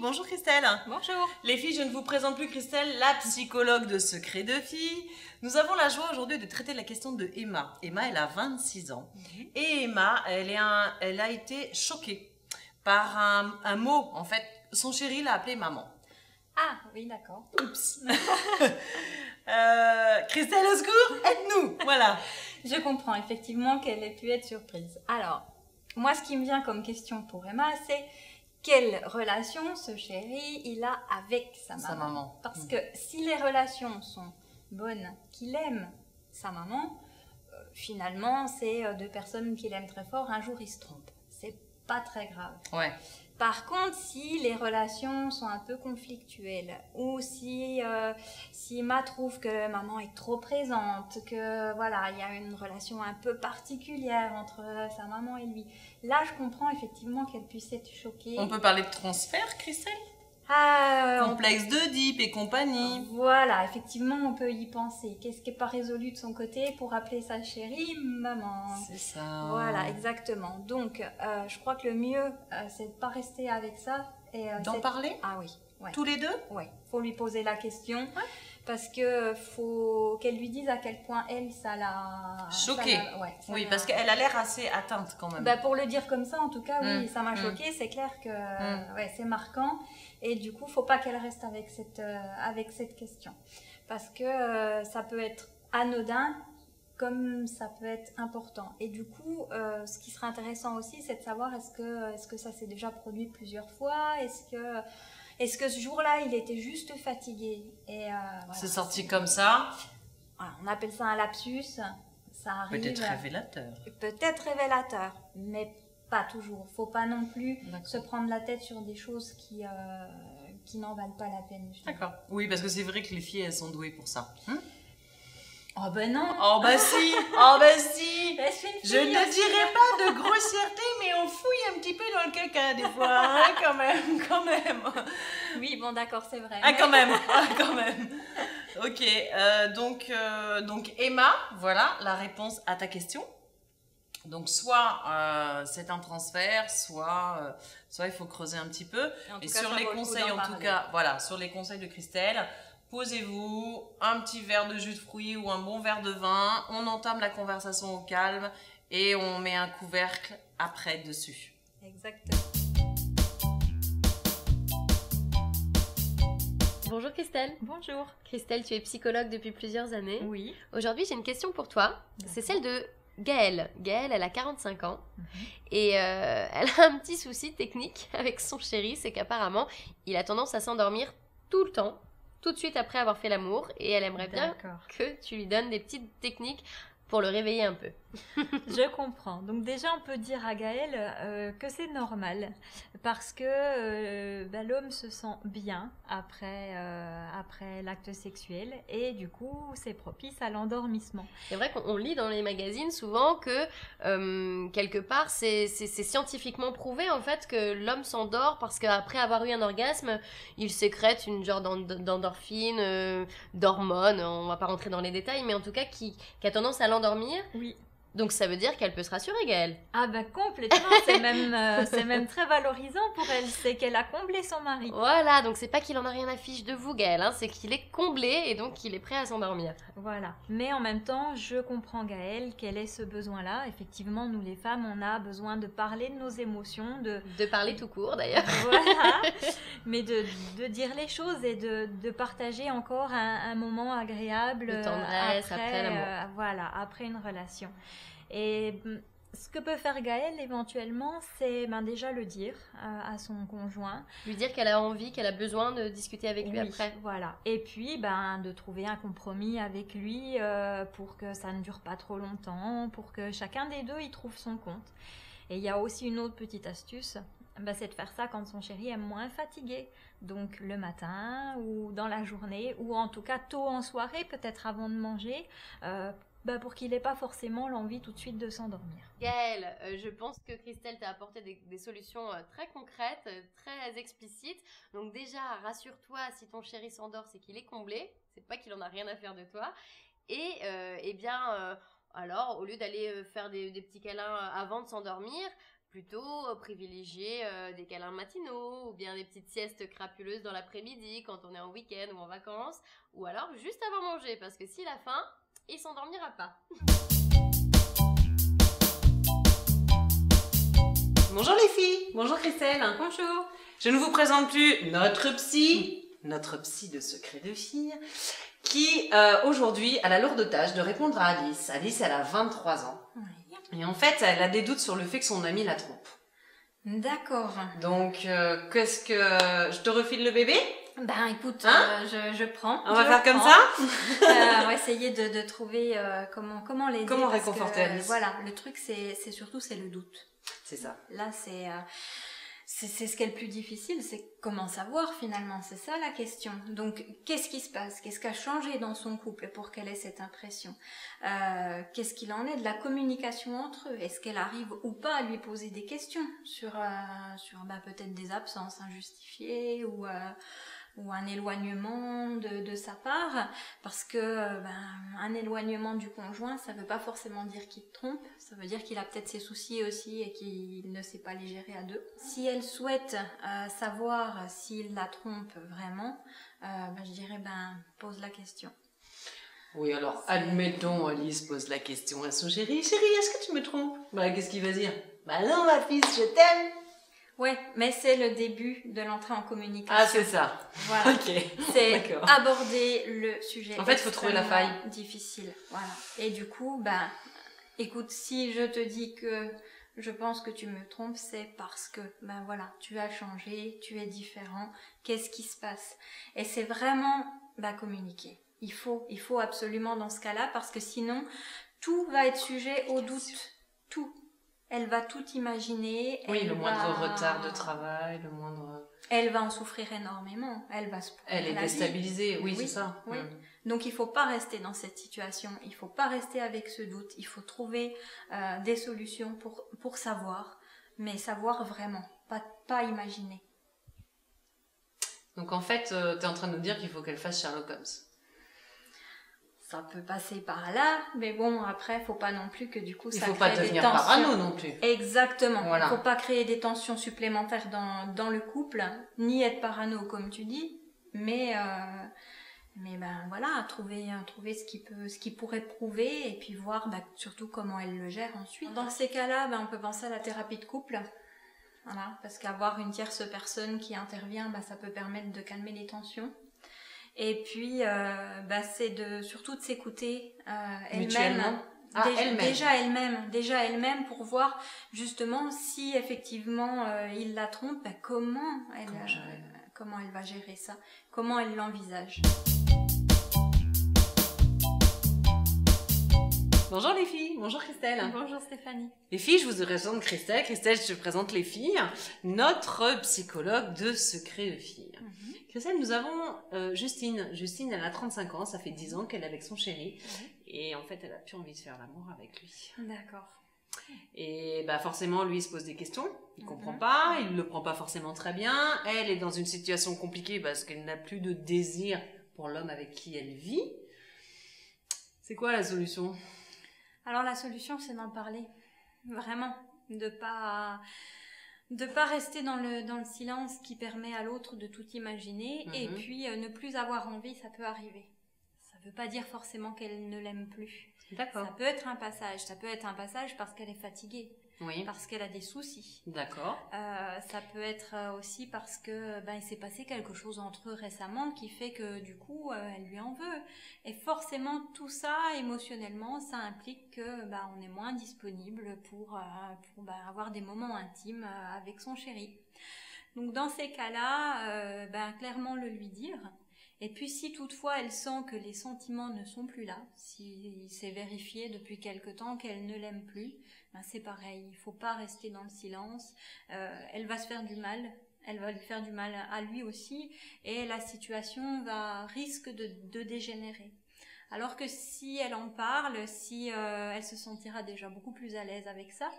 bonjour Christelle. Bonjour. Les filles, je ne vous présente plus Christelle, la psychologue de Secrets de Filles. Nous avons la joie aujourd'hui de traiter la question de Emma. Emma, elle a 26 ans. Et Emma, elle a été choquée par un mot. En fait, son chéri l'a appelée maman. Ah, oui, d'accord. Oups. Christelle, au secours, aide-nous. Voilà. Je comprends effectivement qu'elle ait pu être surprise. Alors, moi, ce qui me vient comme question pour Emma, c'est quelle relation ce chéri il a avec sa maman. Parce que si les relations sont bonnes, qu'il aime sa maman, finalement, c'est deux personnes qu'il aime très fort. Un jour, ils se trompent. C'est pas très grave. Ouais. Par contre, si les relations sont un peu conflictuelles ou si Emma trouve que maman est trop présente, que voilà, il y a une relation un peu particulière entre sa maman et lui, là je comprends effectivement qu'elle puisse être choquée. On peut parler de transfert, Christelle ? Complexe d'Oedipe et compagnie. Voilà, effectivement, on peut y penser. Qu'est-ce qui n'est pas résolu de son côté pour appeler sa chérie maman? C'est ça. Voilà, exactement. Donc, je crois que le mieux, c'est de ne pas rester avec ça. D'en parler? Ah oui. Ouais. Tous les deux? Oui, il faut lui poser la question. Parce que faut qu'elle lui dise à quel point elle, ça l'a... Choquée. Oui, parce qu'elle a l'air assez atteinte quand même. Bah, pour le dire comme ça, en tout cas, oui, ça m'a choquée. C'est clair que c'est marquant. Et du coup, il ne faut pas qu'elle reste avec cette question. Parce que ça peut être anodin comme ça peut être important. Et du coup, ce qui serait intéressant aussi, c'est de savoir est-ce que ça s'est déjà produit plusieurs fois? Est-ce que ce jour-là, il était juste fatigué? Voilà, c'est sorti comme ça. Voilà, on appelle ça un lapsus. Ça arrive. Peut-être révélateur. Peut-être révélateur, mais pas toujours. Faut pas non plus se prendre la tête sur des choses qui n'en valent pas la peine. D'accord. Oui, parce que c'est vrai que les filles, elles sont douées pour ça. Oh ben non. Oh ben si. Oh ben si. Je ne dirais pas de grossièreté, mais on fouille un petit peu dans le caca des fois, hein, quand même. Oui, bon d'accord, c'est vrai. Ah, quand même. Ok, donc Emma, voilà la réponse à ta question. Donc soit c'est un transfert, soit il faut creuser un petit peu. Et sur les conseils, en tout cas, voilà, sur les conseils de Christelle, posez-vous un petit verre de jus de fruits ou un bon verre de vin. On entame la conversation au calme et on met un couvercle après dessus. Exactement. Bonjour Christelle. Bonjour. Christelle, tu es psychologue depuis plusieurs années. Oui. Aujourd'hui, j'ai une question pour toi. C'est celle de Gaëlle. Gaëlle, elle a 45 ans et elle a un petit souci technique avec son chéri, c'est qu'apparemment, il a tendance à s'endormir tout le temps, tout de suite après avoir fait l'amour, et elle aimerait bien que tu lui donnes des petites techniques pour le réveiller un peu. Je comprends. Donc déjà, on peut dire à Gaëlle que c'est normal parce que l'homme se sent bien après l'acte sexuel et du coup, c'est propice à l'endormissement. C'est vrai qu'on lit dans les magazines souvent que quelque part, c'est scientifiquement prouvé en fait que l'homme s'endort parce qu'après avoir eu un orgasme, il sécrète une genre d'endorphine, d'hormones, on va pas rentrer dans les détails, mais en tout cas qui a tendance à l'endormir. Oui. Donc ça veut dire qu'elle peut se rassurer, Gaëlle. Ah ben complètement, c'est même très valorisant pour elle, c'est qu'elle a comblé son mari. Voilà, donc c'est pas qu'il en a rien à fiche de vous, Gaëlle, hein, c'est qu'il est comblé et donc il est prêt à s'endormir. Voilà, mais en même temps, je comprends Gaëlle qu'elle ait ce besoin-là. Effectivement, nous les femmes, on a besoin de parler de nos émotions, de parler tout court d'ailleurs. Voilà, mais de dire les choses et de partager encore un moment agréable. De tendresse après l'amour. Voilà, après une relation. Et ce que peut faire Gaëlle éventuellement, c'est déjà le dire à son conjoint. Lui dire qu'elle a envie, qu'elle a besoin de discuter avec lui après. Voilà. Et puis de trouver un compromis avec lui pour que ça ne dure pas trop longtemps, pour que chacun des deux y trouve son compte. Et il y a aussi une autre petite astuce, c'est de faire ça quand son chéri est moins fatigué. Donc le matin ou dans la journée, ou en tout cas tôt en soirée, peut-être avant de manger, pour qu'il n'ait pas forcément l'envie tout de suite de s'endormir. Gaëlle, je pense que Christelle t'a apporté des solutions très concrètes, très explicites. Donc déjà, rassure-toi, si ton chéri s'endort, c'est qu'il est comblé. C'est pas qu'il en a rien à faire de toi. Et alors, au lieu d'aller faire des petits câlins avant de s'endormir, plutôt privilégier des câlins matinaux ou bien des petites siestes crapuleuses dans l'après-midi quand on est en week-end ou en vacances, ou alors juste avant manger, parce que s'il a faim, il s'endormira pas. Bonjour les filles, bonjour Christelle. Bonjour. Je ne vous présente plus notre psy de secret de fille, qui aujourd'hui a la lourde tâche de répondre à Alice. Alice, elle a 23 ans. Oui. Et en fait, elle a des doutes sur le fait que son amie la trompe. D'accord. Donc, qu'est-ce que... Je te refile le bébé ? Ben écoute, Hein je prends. On va je faire comme prends. ça On va essayer de trouver comment l'aider. Comment parce réconforter que, Alice. Voilà, le truc c'est surtout le doute. C'est ça. Là c'est ce qui est le plus difficile, c'est comment savoir finalement, c'est ça la question. Donc qu'est-ce qui se passe? Qu'est-ce qui a changé dans son couple pour qu'elle ait cette impression? Qu'est-ce qu'il en est de la communication entre eux? Est-ce qu'elle arrive ou pas à lui poser des questions sur peut-être des absences injustifiées ou un éloignement de sa part, parce que un éloignement du conjoint, ça veut pas forcément dire qu'il trompe, ça veut dire qu'il a peut-être ses soucis aussi et qu'il ne sait pas les gérer à deux. Si elle souhaite savoir s'il la trompe vraiment, je dirais pose la question. Oui, alors, admettons, Alice pose la question à son chéri. Chéri, est-ce que tu me trompes? Qu'est-ce qu'il va dire? Non, ma fille, je t'aime. Ouais, mais c'est le début de l'entrée en communication. Ah, c'est ça. Voilà. Ok. C'est D'accord. aborder le sujet. En fait, il faut trouver la faille. Difficile. Voilà. Et du coup, écoute, si je te dis que je pense que tu me trompes, c'est parce que, tu as changé, tu es différent. Qu'est-ce qui se passe? Et c'est vraiment, communiquer. Il faut absolument dans ce cas-là, parce que sinon, tout va être sujet au doute. Tout. Elle va tout imaginer. Oui, le moindre retard de travail, le moindre... Elle va en souffrir énormément. Elle est déstabilisée, oui, c'est ça. Oui. Donc il ne faut pas rester dans cette situation. Il ne faut pas rester avec ce doute. Il faut trouver des solutions pour savoir. Mais savoir vraiment, pas imaginer. Donc en fait, tu es en train de nous dire qu'il faut qu'elle fasse Sherlock Holmes. Ça peut passer par là, mais bon, après, faut pas non plus que du coup ça crée des tensions. Il faut pas devenir parano non plus. Exactement. Voilà. Faut pas créer des tensions supplémentaires dans le couple, ni être parano comme tu dis, mais trouver ce qui pourrait prouver et puis voir surtout comment elle le gère ensuite. Dans ces cas-là, on peut penser à la thérapie de couple. Voilà, parce qu'avoir une tierce personne qui intervient, ça peut permettre de calmer les tensions. Et puis, c'est surtout de s'écouter elle-même. Déjà elle-même pour voir justement si effectivement il la trompe, comment elle va gérer ça, comment elle l'envisage. Bonjour les filles, bonjour Christelle. Bonjour Stéphanie. Les filles, je vous présente Christelle. Christelle, je te présente les filles, notre psychologue de secret de filles. Christelle, nous avons Justine. Justine, elle a 35 ans, ça fait 10 ans qu'elle est avec son chéri. Et en fait, elle a plus envie de faire l'amour avec lui. D'accord. Et forcément, lui, il se pose des questions. Il comprend pas, il le prend pas forcément très bien. Elle est dans une situation compliquée parce qu'elle n'a plus de désir pour l'homme avec qui elle vit. C'est quoi la solution ? Alors la solution, c'est d'en parler. Vraiment. De pas rester dans le silence qui permet à l'autre de tout imaginer. Et puis, ne plus avoir envie, ça peut arriver. Ça veut pas dire forcément qu'elle ne l'aime plus. D'accord. Ça peut être un passage. Ça peut être un passage parce qu'elle est fatiguée. Oui. Parce qu'elle a des soucis. D'accord. Ça peut être aussi parce que il s'est passé quelque chose entre eux récemment qui fait que du coup elle lui en veut. Et forcément tout ça émotionnellement, ça implique que on est moins disponible pour avoir des moments intimes avec son chéri. Donc dans ces cas-là, clairement le lui dire. Et puis si toutefois elle sent que les sentiments ne sont plus là, si c'est vérifié depuis quelque temps qu'elle ne l'aime plus, c'est pareil, il faut pas rester dans le silence. Elle va se faire du mal, elle va lui faire du mal à lui aussi, et la situation risque de dégénérer. Alors que si elle en parle, si elle se sentira déjà beaucoup plus à l'aise avec ça,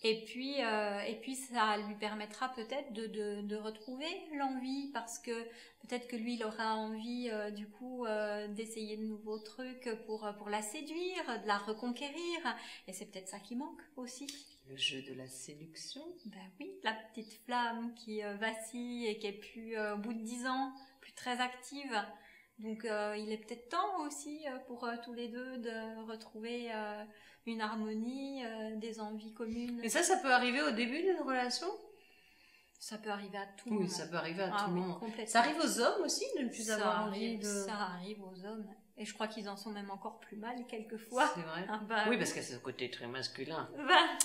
Et puis ça lui permettra peut-être de retrouver l'envie, parce que peut-être que lui, il aura envie du coup d'essayer de nouveaux trucs pour la séduire, de la reconquérir. Et c'est peut-être ça qui manque aussi. Le jeu de la séduction. Ben oui, la petite flamme qui vacille et qui est plus, au bout de 10 ans, plus très active. Donc il est peut-être temps aussi pour tous les deux de retrouver une harmonie, des envies communes. Et ça peut arriver au début d'une relation? Ça peut arriver à tout le monde. Oui, ça peut arriver à tout le monde. Complètement. Ça arrive aux hommes aussi de ne plus avoir envie de... Ça arrive aux hommes. Et je crois qu'ils en sont même encore plus mal quelquefois. C'est vrai. Ah bah, oui, parce que c'est ce côté très masculin.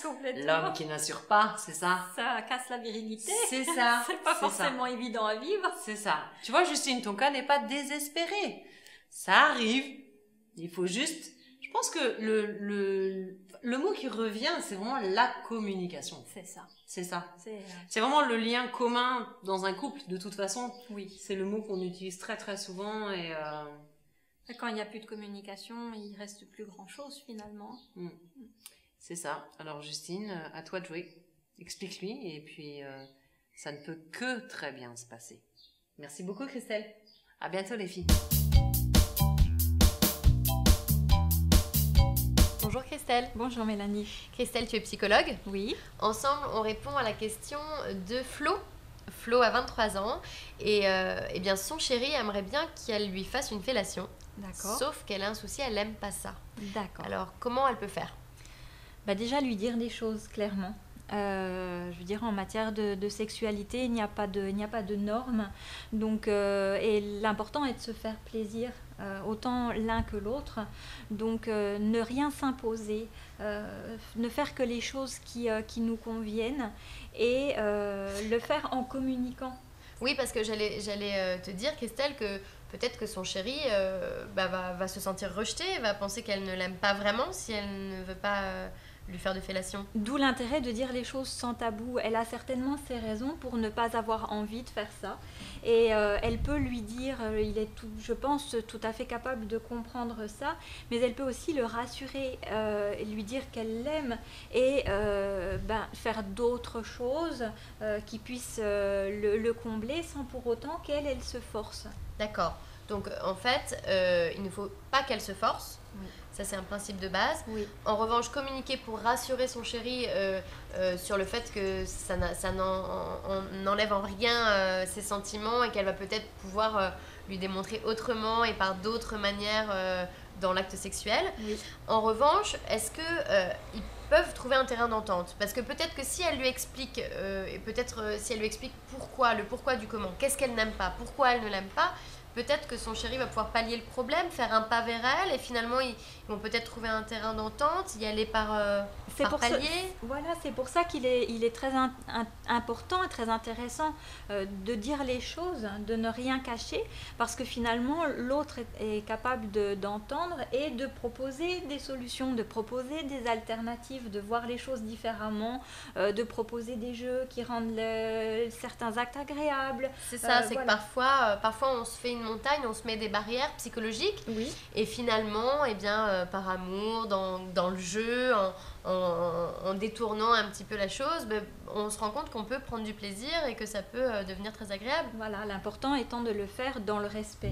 Complètement. L'homme qui n'assure pas, c'est ça? Ça casse la virilité. C'est ça. C'est pas forcément évident à vivre. C'est ça. Tu vois, Justine, ton cas n'est pas désespéré. Ça arrive. Il faut juste... Je pense que le mot qui revient, c'est vraiment la communication. C'est ça. C'est ça. C'est C'est vraiment le lien commun dans un couple, de toute façon. oui. C'est le mot qu'on utilise très très souvent et... Quand il n'y a plus de communication, il reste plus grand-chose finalement. C'est ça. Alors Justine, à toi de jouer. Explique-lui et puis ça ne peut que très bien se passer. Merci beaucoup Christelle. À bientôt les filles. Bonjour Christelle. Bonjour Mélanie. Christelle, tu es psychologue. Oui. Ensemble, on répond à la question de Flo. Flo a 23 ans et eh bien son chéri aimerait bien qu'elle lui fasse une fellation. D'accord. Sauf qu'elle a un souci, elle n'aime pas ça. D'accord. Alors, comment elle peut faire? Bah déjà lui dire les choses clairement. Je veux dire, en matière de sexualité, il n'y a pas de normes. Donc, et l'important est de se faire plaisir, autant l'un que l'autre. Donc, ne rien s'imposer, ne faire que les choses qui nous conviennent et le faire en communiquant. Oui, parce que j'allais te dire, Christelle, que peut-être que son chéri va se sentir rejeté, va penser qu'elle ne l'aime pas vraiment si elle ne veut pas lui faire de fellation. D'où l'intérêt de dire les choses sans tabou. Elle a certainement ses raisons pour ne pas avoir envie de faire ça. Et elle peut lui dire, il est je pense tout à fait capable de comprendre ça, mais elle peut aussi le rassurer, lui dire qu'elle l'aime et faire d'autres choses qui puissent le combler sans pour autant qu'elle se force. D'accord. Donc en fait, il ne faut pas qu'elle se force. Oui. Ça, c'est un principe de base. Oui. En revanche, communiquer pour rassurer son chéri sur le fait que ça n'enlève en rien ses sentiments et qu'elle va peut-être pouvoir lui démontrer autrement et par d'autres manières dans l'acte sexuel. Oui. En revanche, est-ce qu'ils peuvent trouver un terrain d'entente? Parce que peut-être que si elle lui explique, si elle lui explique le pourquoi du comment, qu'est-ce qu'elle n'aime pas, pourquoi elle ne l'aime pas, peut-être que son chéri va pouvoir pallier le problème, faire un pas vers elle, et finalement ils vont peut-être trouver un terrain d'entente, y aller par palier. Voilà, c'est pour ça qu'il est très important et très intéressant de dire les choses, de ne rien cacher, parce que finalement l'autre est capable d'entendre et de proposer des solutions, de proposer des alternatives, de voir les choses différemment, de proposer des jeux qui rendent certains actes agréables. C'est ça, c'est voilà. que parfois on se fait une montagne, on se met des barrières psychologiques, Oui. et finalement, par amour, dans le jeu, en détournant un petit peu la chose, on se rend compte qu'on peut prendre du plaisir et que ça peut devenir très agréable. Voilà, l'important étant de le faire dans le respect.